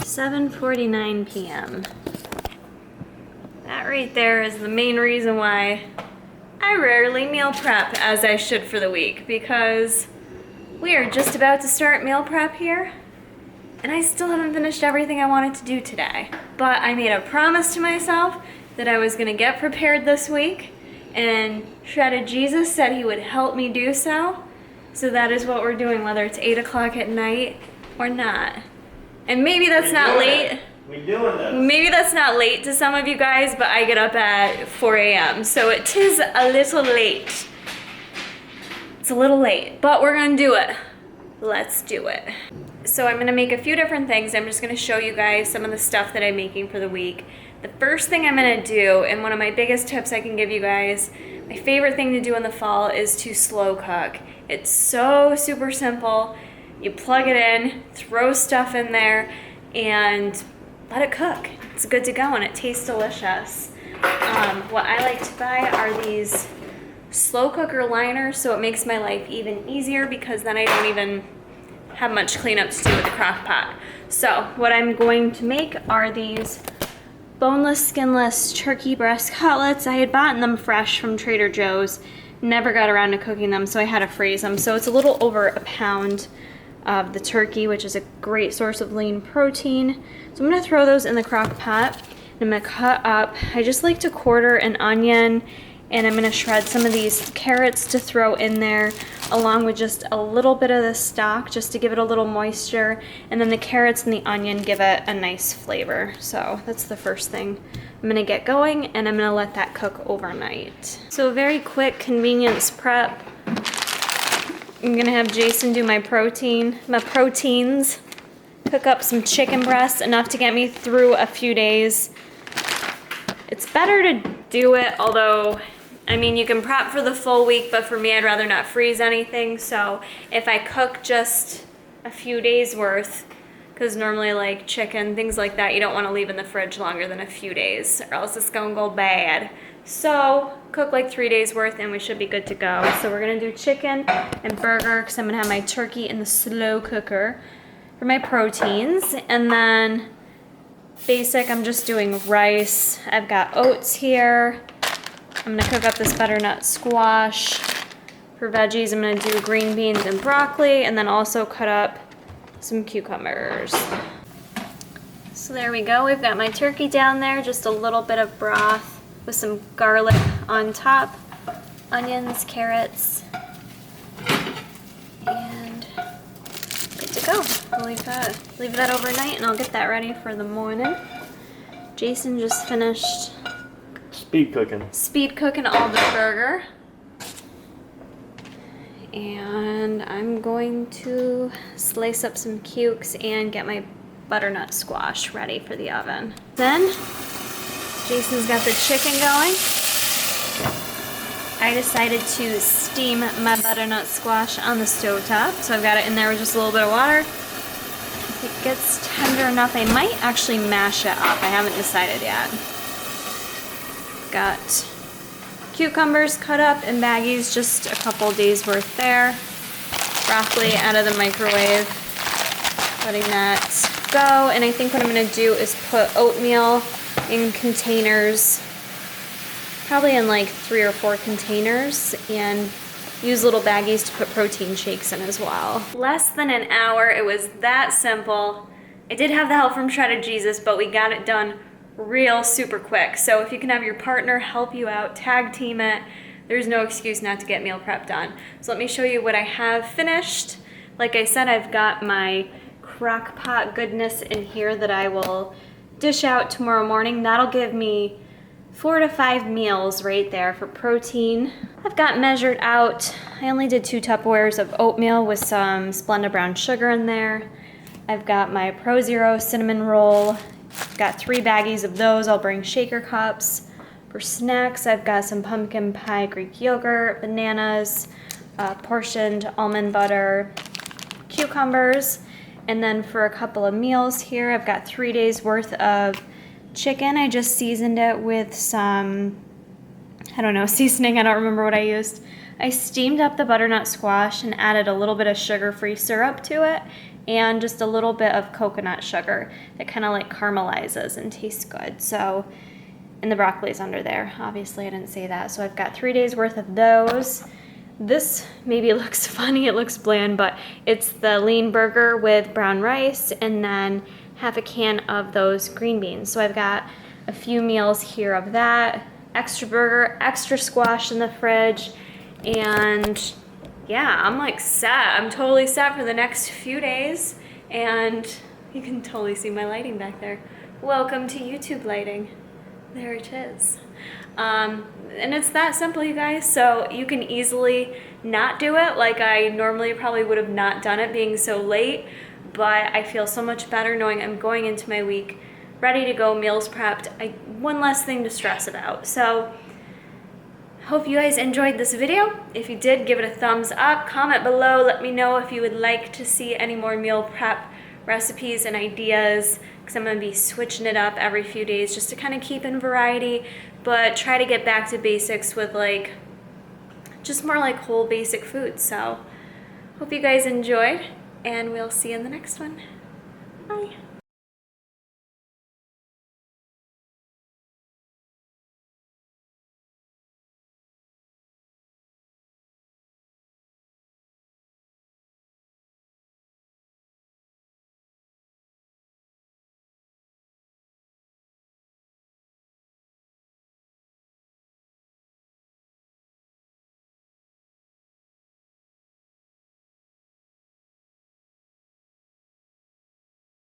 7:49 p.m. That right there is the main reason why I rarely meal prep as I should for the week, because we are just about to start meal prep here and I still haven't finished everything I wanted to do today. But I made a promise to myself that I was gonna get prepared this week, and Shredded Jesus said he would help me do so. So that is what we're doing, whether it's 8 o'clock at night or not. And maybe that's not late. We're doing this. Maybe that's not late to some of you guys, but I get up at 4 a.m. So it is a little late. It's a little late, but we're gonna do it. Let's do it. So I'm gonna make a few different things. I'm just gonna show you guys some of the stuff that I'm making for the week. The first thing I'm gonna do, and one of my biggest tips I can give you guys, my favorite thing to do in the fall is to slow cook. It's so super simple. You plug it in, throw stuff in there, and let it cook. It's good to go and it tastes delicious. What I like to buy are these slow cooker liners, so it makes my life even easier because then I don't even have much cleanup to do with the crock pot. So what I'm going to make are these boneless, skinless turkey breast cutlets. I had bought them fresh from Trader Joe's, never got around to cooking them, so I had to freeze them. So it's a little over a pound of the turkey, which is a great source of lean protein. So I'm gonna throw those in the crock pot, and I'm gonna cut up, I just like to quarter an onion, and I'm gonna shred some of these carrots to throw in there, along with just a little bit of the stock, just to give it a little moisture, and then the carrots and the onion give it a nice flavor. So that's the first thing I'm gonna get going, and I'm gonna let that cook overnight. So a very quick convenience prep. I'm gonna have Jason do my proteins, cook up some chicken breasts, enough to get me through a few days. It's better to do it, although, I mean, you can prep for the full week, but for me, I'd rather not freeze anything. So if I cook just a few days worth, because normally like chicken, things like that, you don't want to leave in the fridge longer than a few days or else it's gonna go bad. So cook like 3 days worth and we should be good to go. So we're gonna do chicken and burger because I'm gonna have my turkey in the slow cooker for my proteins. And then basic, I'm just doing rice. I've got oats here. I'm gonna cook up this butternut squash. For veggies, I'm gonna do green beans and broccoli, and then also cut up some cucumbers. So there we go, we've got my turkey down there, just a little bit of broth with some garlic on top, onions, carrots, and good to go. We'll leave that overnight, and I'll get that ready for the morning. Jason just finished speed cooking all the burger. And I'm going to slice up some cukes and get my butternut squash ready for the oven. Then Jason's got the chicken going. I decided to steam my butternut squash on the stovetop, so I've got it in there with just a little bit of water. If it gets tender enough, I might actually mash it up. I haven't decided yet. Got cucumbers cut up in baggies, just a couple days worth there. Broccoli out of the microwave, letting that go. And I think what I'm gonna do is put oatmeal in containers, probably in like 3 or 4 containers, and use little baggies to put protein shakes in as well. Less than an hour, it was that simple. I did have the help from Shredded Jesus, but we got it done real super quick. So if you can have your partner help you out, tag team it, there's no excuse not to get meal prep done. So let me show you what I have finished. Like I said, I've got my crock pot goodness in here that I will dish out tomorrow morning. That'll give me 4 to 5 meals right there for protein. I've got measured out, I only did 2 Tupperwares of oatmeal with some Splenda brown sugar in there. I've got my Pro Zero cinnamon roll. I've got 3 baggies of those. I'll bring shaker cups. For snacks, I've got some pumpkin pie Greek yogurt, bananas, portioned almond butter, cucumbers. And then for a couple of meals here, I've got 3 days worth of chicken. I just seasoned it with some, I don't know, seasoning. I don't remember what I used. I steamed up the butternut squash and added a little bit of sugar-free syrup to it and just a little bit of coconut sugar that kind of like caramelizes and tastes good. So, and the broccoli is under there. Obviously I didn't say that. So I've got 3 days worth of those. This maybe looks funny, it looks bland, but it's the lean burger with brown rice and then half a can of those green beans. So I've got a few meals here of that, extra burger, extra squash in the fridge, and yeah, I'm like set. I'm totally set for the next few days, and you can totally see my lighting back there. Welcome to YouTube lighting. There it is. And it's that simple, you guys, so you can easily not do it like I normally probably would have not done it being so late, but I feel so much better knowing I'm going into my week ready to go, meals prepped. One less thing to stress about. So hope you guys enjoyed this video. If you did, give it a thumbs up, comment below, let me know if you would like to see any more meal prep recipes and ideas, because I'm going to be switching it up every few days just to kind of keep in variety, but try to get back to basics with like just more like whole basic foods. So hope you guys enjoyed, and we'll see you in the next one. Bye.